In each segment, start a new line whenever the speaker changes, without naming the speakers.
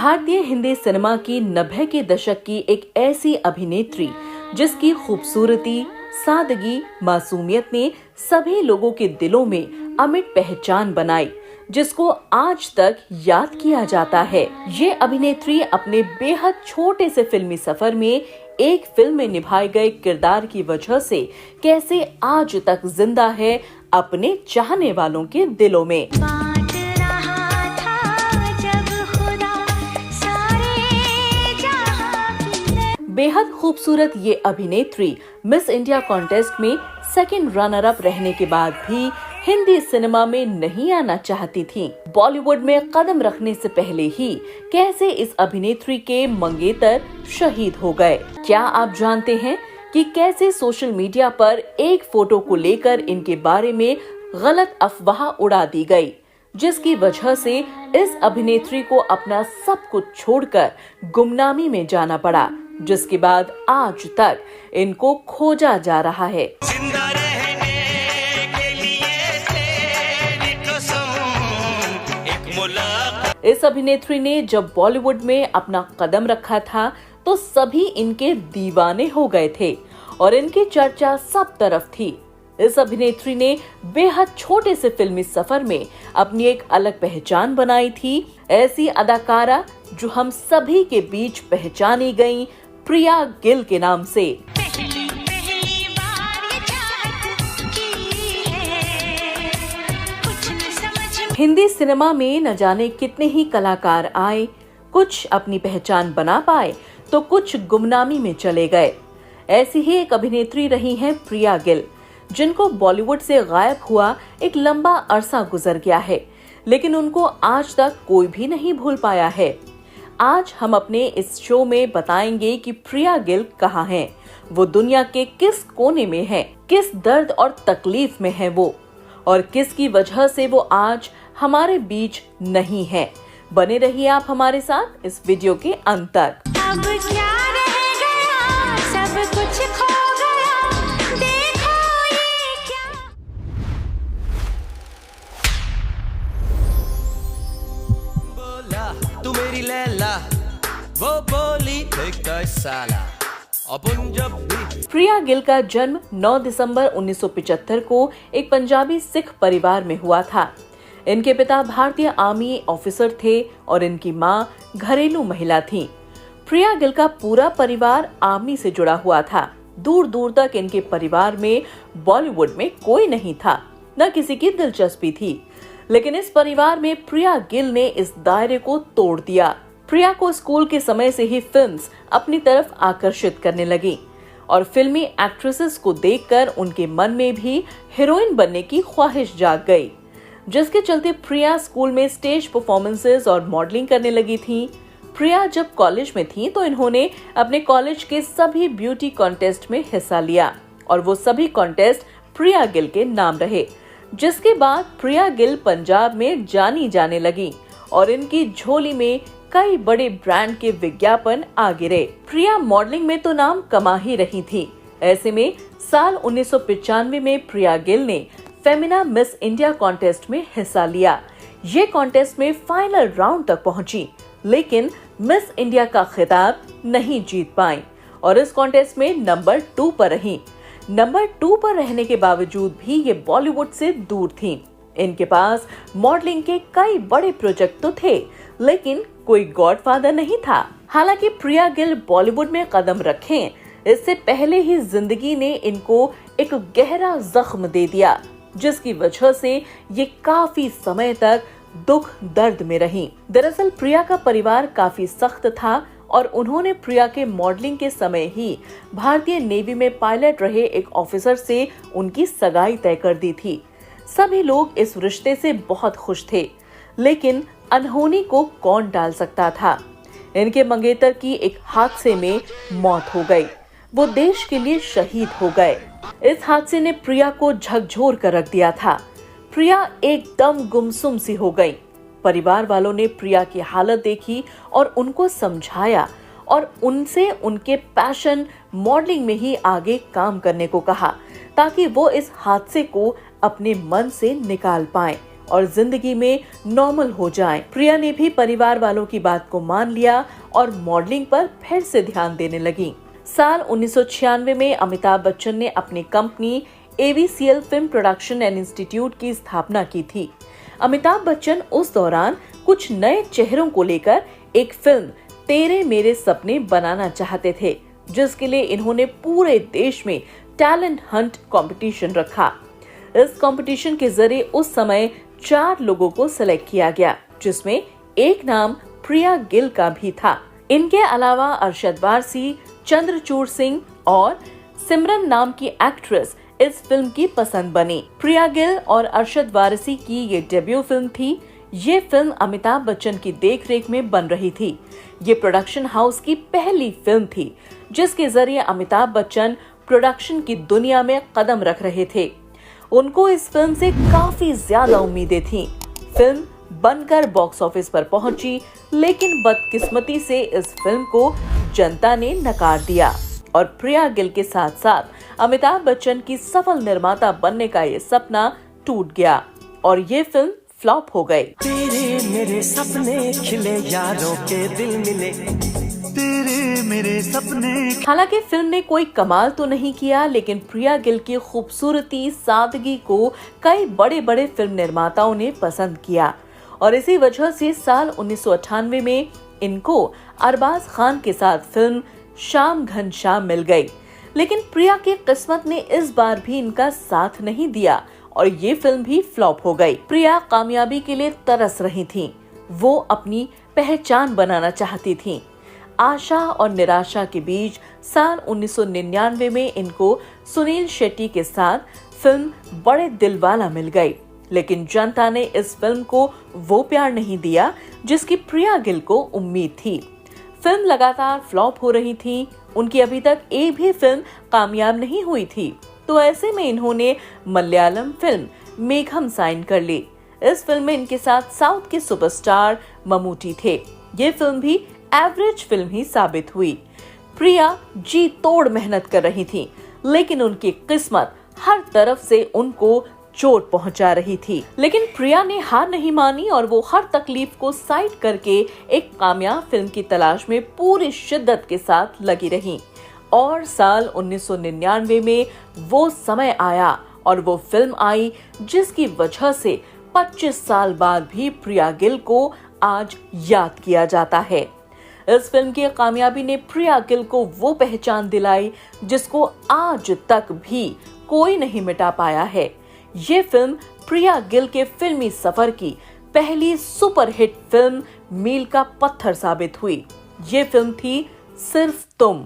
भारतीय हिंदी सिनेमा की 90 के दशक की एक ऐसी अभिनेत्री जिसकी खूबसूरती, सादगी, मासूमियत ने सभी लोगों के दिलों में अमिट पहचान बनाई, जिसको आज तक याद किया जाता है। ये अभिनेत्री अपने बेहद छोटे से फिल्मी सफर में एक फिल्म में निभाए गए किरदार की वजह से कैसे आज तक जिंदा है अपने चाहने वालों के दिलों में। बेहद खूबसूरत ये अभिनेत्री मिस इंडिया कॉन्टेस्ट में सेकंड रनर अप रहने के बाद भी हिंदी सिनेमा में नहीं आना चाहती थीं। बॉलीवुड में कदम रखने से पहले ही कैसे इस अभिनेत्री के मंगेतर शहीद हो गए। क्या आप जानते हैं कि कैसे सोशल मीडिया पर एक फोटो को लेकर इनके बारे में गलत अफवाह उड़ा दी गई, जिसकी वजह से इस अभिनेत्री को अपना सब कुछ छोड़कर गुमनामी में जाना पड़ा, जिसके बाद आज तक इनको खोजा जा रहा है। इस अभिनेत्री ने जब बॉलीवुड में अपना कदम रखा था तो सभी इनके दीवाने हो गए थे और इनकी चर्चा सब तरफ थी। इस अभिनेत्री ने बेहद छोटे से फिल्मी सफर में अपनी एक अलग पहचान बनाई थी। ऐसी अदाकारा जो हम सभी के बीच पहचानी गई प्रिया गिल के नाम से। हिंदी सिनेमा में न जाने कितने ही कलाकार आए, कुछ अपनी पहचान बना पाए तो कुछ गुमनामी में चले गए। ऐसी ही एक अभिनेत्री रही हैं प्रिया गिल, जिनको बॉलीवुड से गायब हुआ एक लंबा अरसा गुजर गया है, लेकिन उनको आज तक कोई भी नहीं भूल पाया है। आज हम अपने इस शो में बताएंगे कि प्रिया गिल कहाँ हैं, वो दुनिया के किस कोने में हैं, किस दर्द और तकलीफ में हैं वो, और किसकी वजह से वो आज हमारे बीच नहीं है। बने रहिए आप हमारे साथ इस वीडियो के अंत तक।
अब क्या रह गया, सब कुछ खो गया, देखो ये क्या।
बोला तू मेरी लैला, वो बोली देखता साला।
प्रिया गिल का जन्म 9 दिसंबर 1975 को एक पंजाबी सिख परिवार में हुआ था। इनके पिता भारतीय आर्मी ऑफिसर थे और इनकी मां घरेलू महिला थी। प्रिया गिल का पूरा परिवार आर्मी से जुड़ा हुआ था। दूर दूर तक इनके परिवार में बॉलीवुड में कोई नहीं था, न किसी की दिलचस्पी थी, लेकिन इस परिवार में प्रिया गिल ने इस दायरे को तोड़ दिया। प्रिया को स्कूल के समय से ही फिल्म्स अपनी तरफ आकर्षित करने लगी और फिल्मी एक्ट्रेसेस को देखकर उनके मन में भी हीरोइन बनने की ख्वाहिश जाग गई, जिसके चलते प्रिया स्कूल में स्टेज परफॉर्मेंसेस और मॉडलिंग करने लगी थी। प्रिया जब कॉलेज में थी तो इन्होंने अपने कॉलेज के सभी ब्यूटी कॉन्टेस्ट में हिस्सा लिया और वो सभी कॉन्टेस्ट प्रिया गिल के नाम रहे, जिसके बाद प्रिया गिल पंजाब में जानी जाने लगी और इनकी झोली में कई बड़े ब्रांड के विज्ञापन आ गिरे। प्रिया मॉडलिंग में तो नाम कमा ही रही थी। ऐसे में साल 1995 में प्रिया गिल ने फेमिना मिस इंडिया कॉन्टेस्ट में हिस्सा लिया। ये कॉन्टेस्ट में फाइनल राउंड तक पहुंची, लेकिन मिस इंडिया का खिताब नहीं जीत पाई और इस कॉन्टेस्ट में नंबर 2 पर रही। नंबर 2 पर रहने के बावजूद भी ये बॉलीवुड से दूर थी। इनके पास मॉडलिंग के कई बड़े प्रोजेक्ट तो थे, लेकिन कोई गॉडफादर नहीं था। हालांकि प्रिया गिल बॉलीवुड में कदम रखें, इससे पहले ही जिंदगी ने इनको एक गहरा जख्म दे दिया, जिसकी वजह से ये काफी समय तक दुख दर्द में रहीं। दरअसल प्रिया का परिवार काफी सख्त था और उन्होंने प्रिया के मॉडलिंग के समय ही भारतीय नेवी में पायलट रहे एक ऑफिसर से उनकी सगाई तय कर दी थी। सभी लोग इस रिश्ते से बहुत खुश थे, लेकिन अनहोनी को कौन टाल सकता था। इनके मंगेतर की एक हादसे में मौत हो गई। वो देश के लिए शहीद हो गए। इस हादसे ने प्रिया को झकझोर कर रख दिया था। प्रिया एकदम गुमसुम सी हो गई। परिवार वालों ने प्रिया की हालत देखी और उनको समझाया और उनसे उनके पैशन मॉडलिंग में ही आगे काम करने को कहा, ताकि वो इस हादसे को अपने मन से निकाल पाएं और जिंदगी में नॉर्मल हो जाएं। प्रिया ने भी परिवार वालों की बात को मान लिया और मॉडलिंग पर फिर से ध्यान देने लगी। साल 1996 में अमिताभ बच्चन ने अपनी company AVCL film production and institute की स्थापना की थी। अमिताभ बच्चन उस दौरान कुछ नए चेहरों को लेकर एक फिल्म तेरे मेरे सपने बनाना चाहते थे, जिसके लिए इन्होंने पूरे देश में टैलेंट हंट कंपटीशन रखा। इस कंपटीशन के जरिए उस समय 4 लोगों को सिलेक्ट किया गया, जिसमें एक नाम प्रिया गिल का भी था। इनके अलावा अरशद वारसी, चंद्रचूड़ सिंह और सिमरन नाम की एक्ट्रेस इस फिल्म की पसंद बनी। प्रिया गिल और अरशद वारसी की ये डेब्यू फिल्म थी। ये फिल्म अमिताभ बच्चन की देखरेख में बन रही थी। ये प्रोडक्शन हाउस की पहली फिल्म थी जिसके जरिए अमिताभ बच्चन प्रोडक्शन की दुनिया में कदम रख रहे थे। उनको इस फिल्म से काफी ज्यादा उम्मीदें थीं। फिल्म बनकर बॉक्स ऑफिस पर पहुंची, लेकिन बदकिस्मती से इस फिल्म को जनता ने नकार दिया और प्रिया गिल के साथ साथ अमिताभ बच्चन की सफल निर्माता बनने का ये सपना टूट गया और ये फिल्म फ्लॉप हो गई।
तेरे मेरे सपने खिले, यारों के दिल मिले, तेरे मेरे सपने।
हालांकि फिल्म ने कोई कमाल तो नहीं किया, लेकिन प्रिया गिल की खूबसूरती, सादगी को कई बड़े बड़े फिल्म निर्माताओं ने पसंद किया और इसी वजह से साल 1998 में इनको अरबाज खान के साथ फिल्म शाम घनश्याम मिल गई। लेकिन प्रिया की किस्मत ने इस बार भी इनका साथ नहीं दिया और ये फिल्म भी फ्लॉप हो गई। प्रिया कामयाबी के लिए तरस रही थीं। वो अपनी पहचान बनाना चाहती थीं। आशा और निराशा के बीच साल 1999 में इनको सुनील शेट्टी के साथ फिल्म बड़े दिलवाला मिल गई, लेकिन जनता ने इस फिल्म को वो प्यार नहीं दिया जिसकी प्रिया गिल को उम्मीद थी। फिल्म लगातार फ्लॉप हो रही थी। उनकी अभी तक एक भी फिल्म कामयाब नहीं हुई थी, तो ऐसे में इन्होंने मलयालम फिल्म मेघम साइन कर ली। इस फिल्म में इनके साथ साउथ के सुपरस्टार ममूटी थे। ये फिल्म भी एवरेज फिल्म ही साबित हुई। प्रिया जी तोड़ मेहनत कर रही थी, लेकिन उनकी किस्मत हर तरफ से उनको चोट पहुंचा रही थी। लेकिन प्रिया ने हार नहीं मानी और वो हर तकलीफ को साइड करके एक कामयाब फिल्म की तलाश में पूरी शिद्दत के साथ लगी रही। और साल 1999 में वो समय आया और वो फिल्म आई जिसकी वजह से 25 साल बाद भी प्रिया गिल को आज याद किया जाता है। इस फिल्म की कामयाबी ने प्रिया गिल को वो पहचान दिलाई जिसको आज तक भी कोई नहीं मिटा पाया है। ये फिल्म प्रिया गिल के फिल्मी सफर की पहली सुपरहिट फिल्म मील का पत्थर साबित हुई। ये फिल्म थी सिर्फ तुम।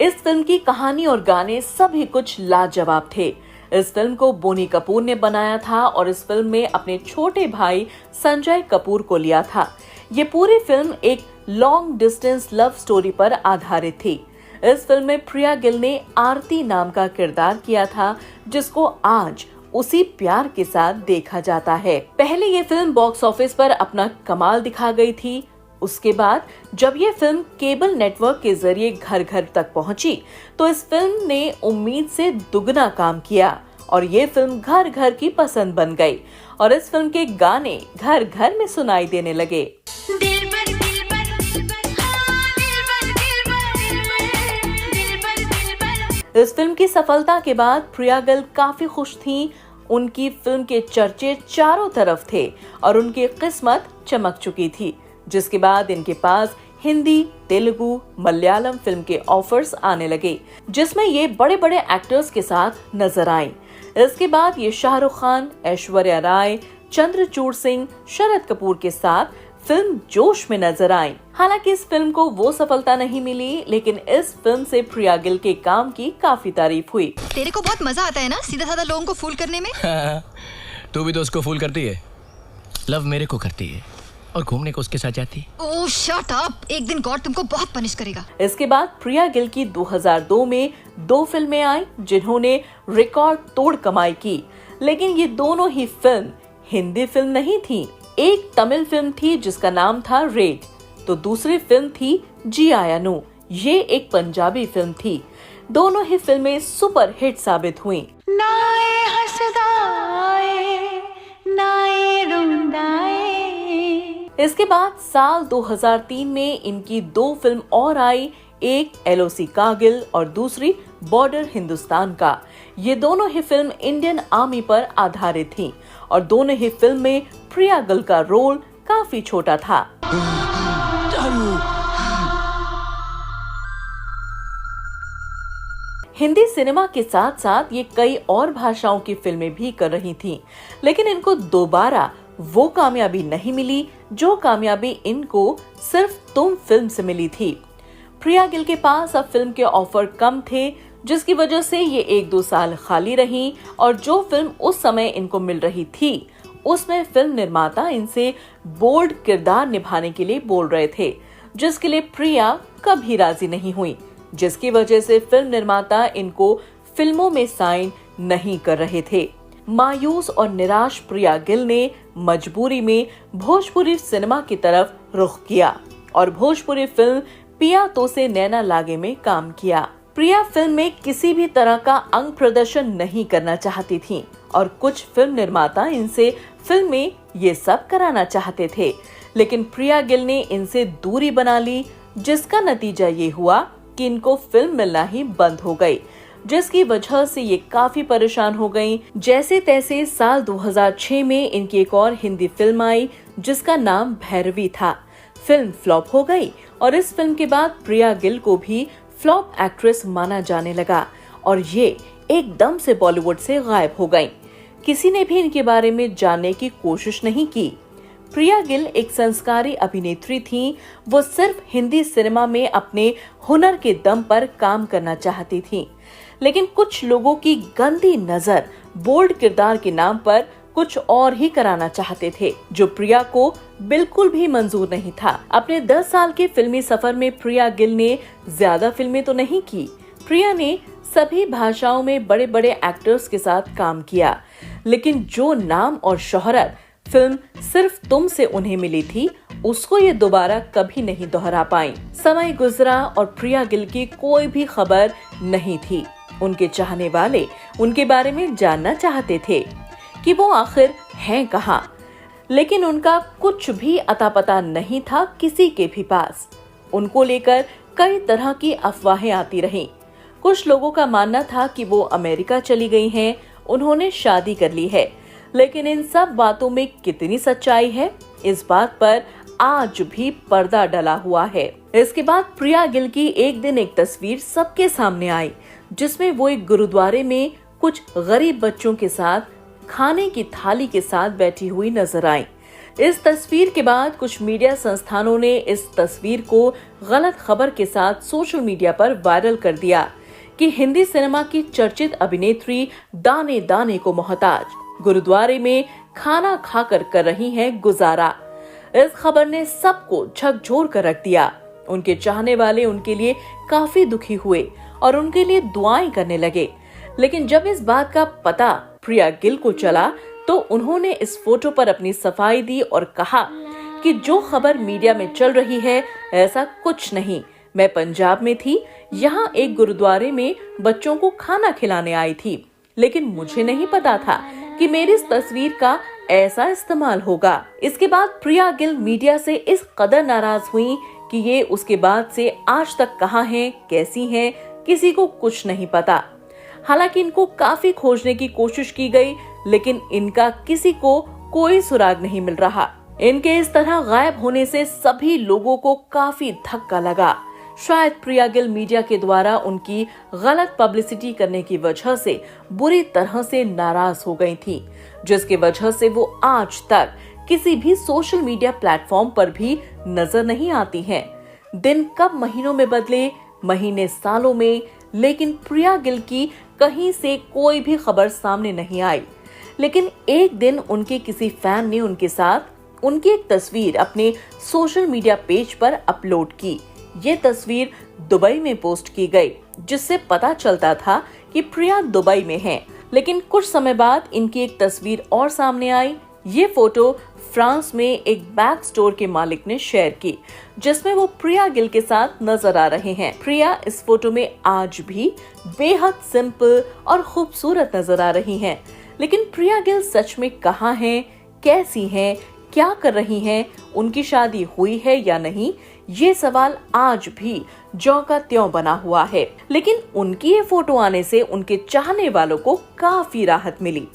इस फिल्म की कहानी और गाने सभी कुछ लाजवाब थे। इस फिल्म को बोनी कपूर ने बनाया था और इस फिल्म में अपने छोटे भाई संजय कपूर को लिया था। ये पूरी फिल्म एक लॉन्ग डिस्टेंस लव स्टोरी पर आधारित थी। इस फिल्म में प्रिया गिल ने आरती नाम का किरदार किया था, जिसको आज उसी प्यार के साथ देखा जाता है। पहले ये फिल्म बॉक्स ऑफिस पर अपना कमाल दिखा गई थी। उसके बाद जब ये फिल्म केबल नेटवर्क के जरिए घर घर तक पहुंची, तो इस फिल्म ने उम्मीद से दुगना काम किया और ये फिल्म घर घर की पसंद बन गई और इस फिल्म के गाने घर घर में सुनाई देने लगे। इस फिल्म की सफलता के बाद प्रिया गिल काफी खुश थीं। उनकी फिल्म के चर्चे चारों तरफ थे और उनकी किस्मत चमक चुकी थी, जिसके बाद इनके पास हिंदी, तेलुगु, मलयालम फिल्म के ऑफर्स आने लगे, जिसमें ये बड़े बड़े एक्टर्स के साथ नजर आईं। इसके बाद ये शाहरुख खान, ऐश्वर्या राय, चंद्रचूड़ सिंह, शरद कपूर के साथ फिल्म जोश में नजर आई। हालांकि इस फिल्म को वो सफलता नहीं मिली, लेकिन इस फिल्म से प्रिया गिल के काम की काफी तारीफ हुई।
तेरे को बहुत मजा आता है ना सीधा साधा लोगों को फूल करने में?
तू भी तो उसको फूल करती है। लव मेरे को करती है और घूमने को उसके साथ जाती है।
ओह शट अप, एक दिन गॉड तुमको बहुत पनिश करेगा।
इसके बाद प्रिया गिल की 2002 में 2 फिल्में आई जिन्होंने रिकॉर्ड तोड़ कमाई की, लेकिन ये दोनों ही फिल्म हिंदी फिल्म नहीं थी। एक तमिल फिल्म थी जिसका नाम था रेड, तो दूसरी फिल्म थी जी आयानू। ये एक पंजाबी फिल्म थी। दोनों ही फिल्में सुपर हिट साबित हुईं।
नाए हसदाए नाए रुंदाए।
इसके बाद साल 2003 में इनकी 2 फिल्म और आई, एक LOC कारगिल और दूसरी बॉर्डर हिंदुस्तान का। ये दोनों ही फिल्म इंडियन आर्मी पर आधारित थी और दोनों ही फिल्म में प्रिया गिल का रोल काफी छोटा था। हिंदी सिनेमा के साथ साथ ये कई और भाषाओं की फिल्में भी कर रही थीं, लेकिन इनको दोबारा वो कामयाबी नहीं मिली जो कामयाबी इनको सिर्फ तुम फिल्म से मिली थी। प्रिया गिल के पास अब फिल्म के ऑफर कम थे, जिसकी वजह से ये 1-2 साल खाली रही और जो फिल्म उस समय इनको मिल रही थी उसमें फिल्म निर्माता इनसे बोल्ड किरदार निभाने के लिए बोल रहे थे, जिसके लिए प्रिया कभी राजी नहीं हुई, जिसकी वजह से फिल्म निर्माता इनको फिल्मों में साइन नहीं कर रहे थे। मायूस और निराश प्रिया गिल ने मजबूरी में भोजपुरी सिनेमा की तरफ रुख किया और भोजपुरी फिल्म पिया तो से नैना लागे में काम किया। प्रिया फिल्म में किसी भी तरह का अंग प्रदर्शन नहीं करना चाहती थी और कुछ फिल्म निर्माता इनसे फिल्म में ये सब कराना चाहते थे, लेकिन प्रिया गिल ने इनसे दूरी बना ली, जिसका नतीजा ये हुआ कि इनको फिल्म मिलना ही बंद हो गई, जिसकी वजह से ये काफी परेशान हो गयी। जैसे तैसे साल 2006 में इनकी एक और हिंदी फिल्म आई जिसका नाम भैरवी था। फिल्म फ्लॉप हो गई और इस फिल्म के बाद प्रिया गिल को भी फ्लॉप एक्ट्रेस माना जाने लगा और ये एकदम से बॉलीवुड से गायब हो गईं। किसी ने भी इनके बारे में जानने की कोशिश नहीं की। प्रिया गिल एक संस्कारी अभिनेत्री थीं, वो सिर्फ हिंदी सिनेमा में अपने हुनर के दम पर काम करना चाहती थीं, लेकिन कुछ लोगों की गंदी नजर बोल्ड किरदार के नाम पर कुछ और ही कराना चाहते थे, जो प्रिया को बिल्कुल भी मंजूर नहीं था। अपने 10 साल के फिल्मी सफर में प्रिया गिल ने ज्यादा फिल्में तो नहीं की। प्रिया ने सभी भाषाओं में बड़े बड़े एक्टर्स के साथ काम किया, लेकिन जो नाम और शोहरत फिल्म सिर्फ तुम से उन्हें मिली थी, उसको ये दोबारा कभी नहीं दोहरा पाई। समय गुजरा और प्रिया गिल की कोई भी खबर नहीं थी। उनके चाहने वाले उनके बारे में जानना चाहते थे कि वो आखिर हैं कहाँ, लेकिन उनका कुछ भी अता पता नहीं था किसी के भी पास। उनको लेकर कई तरह की अफवाहें आती रहीं। कुछ लोगों का मानना था कि वो अमेरिका चली गई हैं, उन्होंने शादी कर ली है, लेकिन इन सब बातों में कितनी सच्चाई है, इस बात पर आज भी पर्दा डला हुआ है। इसके बाद प्रिया गिल की एक दिन एक तस्वीर सबके सामने आई, जिसमें वो एक गुरुद्वारे में कुछ गरीब बच्चों के साथ खाने की थाली के साथ बैठी हुई नजर आई। इस तस्वीर के बाद कुछ मीडिया संस्थानों ने इस तस्वीर को गलत खबर के साथ सोशल मीडिया पर वायरल कर दिया कि हिंदी सिनेमा की चर्चित अभिनेत्री दाने दाने को मोहताज गुरुद्वारे में खाना खाकर कर रही हैं गुजारा। इस खबर ने सबको झकझोर कर रख दिया। उनके चाहने वाले उनके लिए काफी दुखी हुए और उनके लिए दुआएं करने लगे, लेकिन जब इस बात का पता प्रिया गिल को चला तो उन्होंने इस फोटो पर अपनी सफाई दी और कहा कि जो खबर मीडिया में चल रही है ऐसा कुछ नहीं। मैं पंजाब में थी, यहाँ एक गुरुद्वारे में बच्चों को खाना खिलाने आई थी, लेकिन मुझे नहीं पता था कि मेरी इस तस्वीर का ऐसा इस्तेमाल होगा। इसके बाद प्रिया गिल मीडिया से इस कदर नाराज हुई कि ये उसके बाद से आज तक कहाँ हैं, कैसी हैं, किसी को कुछ नहीं पता। हालांकि इनको काफी खोजने की कोशिश की गई, लेकिन इनका किसी को कोई सुराग नहीं मिल रहा। इनके इस तरह गायब होने से सभी लोगों को काफी धक्का लगा। शायद प्रिया गिल मीडिया के द्वारा उनकी गलत पब्लिसिटी करने की वजह से बुरी तरह से नाराज हो गई थी, जिसकी वजह से वो आज तक किसी भी सोशल मीडिया प्लेटफॉर्म पर भी नजर नहीं आती हैं। दिन कब महीनों में बदले, महीने सालों में, लेकिन प्रिया गिल की कहीं से कोई भी खबर सामने नहीं आई। लेकिन एक दिन उनके किसी फैन ने उनके साथ उनकी एक तस्वीर अपने सोशल मीडिया पेज पर अपलोड की। ये तस्वीर दुबई में पोस्ट की गई, जिससे पता चलता था कि प्रिया दुबई में हैं। लेकिन कुछ समय बाद इनकी एक तस्वीर और सामने आई। ये फोटो फ्रांस में एक बैग स्टोर के मालिक ने शेयर की, जिसमें वो प्रिया गिल के साथ नजर आ रहे हैं। प्रिया इस फोटो में आज भी बेहद सिंपल और खूबसूरत नजर आ रही हैं। लेकिन प्रिया गिल सच में कहाँ हैं, कैसी हैं, क्या कर रही हैं, उनकी शादी हुई है या नहीं, ये सवाल आज भी ज्यों का त्यों बना हुआ है। लेकिन उनकी ये फोटो आने से उनके चाहने वालों को काफी राहत मिली।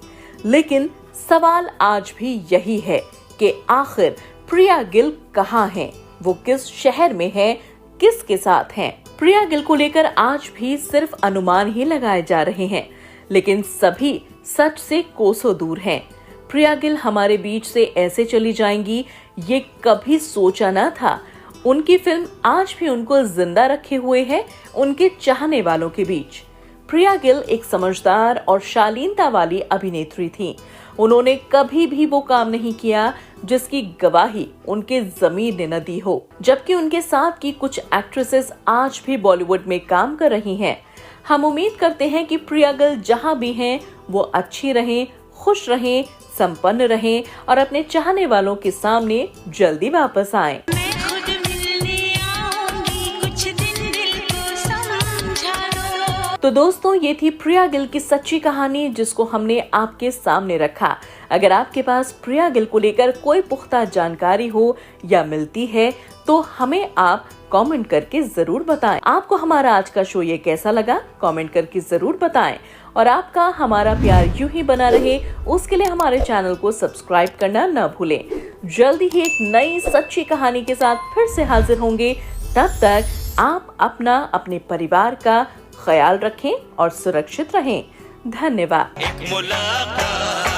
लेकिन सवाल आज भी यही है कि आखिर प्रिया गिल कहाँ हैं, वो किस शहर में है, किसके साथ हैं। प्रिया गिल को लेकर आज भी सिर्फ अनुमान ही लगाए जा रहे हैं, लेकिन सभी सच से कोसों दूर हैं। प्रिया गिल हमारे बीच से ऐसे चली जाएंगी, ये कभी सोचा ना था। उनकी फिल्म आज भी उनको जिंदा रखे हुए है उनके चाहने वालों के बीच। प्रिया गिल एक समझदार और शालीनता वाली अभिनेत्री थी। उन्होंने कभी भी वो काम नहीं किया जिसकी गवाही उनके ज़मीर ने न दी हो। जबकि उनके साथ की कुछ एक्ट्रेसेस आज भी बॉलीवुड में काम कर रही हैं। हम उम्मीद करते हैं कि प्रिया गिल जहां भी हैं वो अच्छी रहें, खुश रहें, संपन्न रहें और अपने चाहने वालों के सामने जल्दी वापस आएं।
मैं खुद मिलने आऊंगी, कुछ दिन दिल को समझा दो।
तो दोस्तों, ये थी प्रिया गिल की सच्ची कहानी जिसको हमने आपके सामने रखा। अगर आपके पास प्रिया गिल को लेकर कोई पुख्ता जानकारी हो या मिलती है तो हमें आप कमेंट करके जरूर बताएं। आपको हमारा आज का शो ये कैसा लगा, कमेंट करके जरूर बताएं। और आपका हमारा प्यार यूं ही बना रहे उसके लिए हमारे चैनल को सब्सक्राइब करना न भूलें। जल्दी ही एक नई सच्ची कहानी के साथ फिर से हाजिर होंगे। तब तक आप अपना, अपने परिवार का ख्याल रखें और सुरक्षित रहें। धन्यवाद।
एक मुलाकात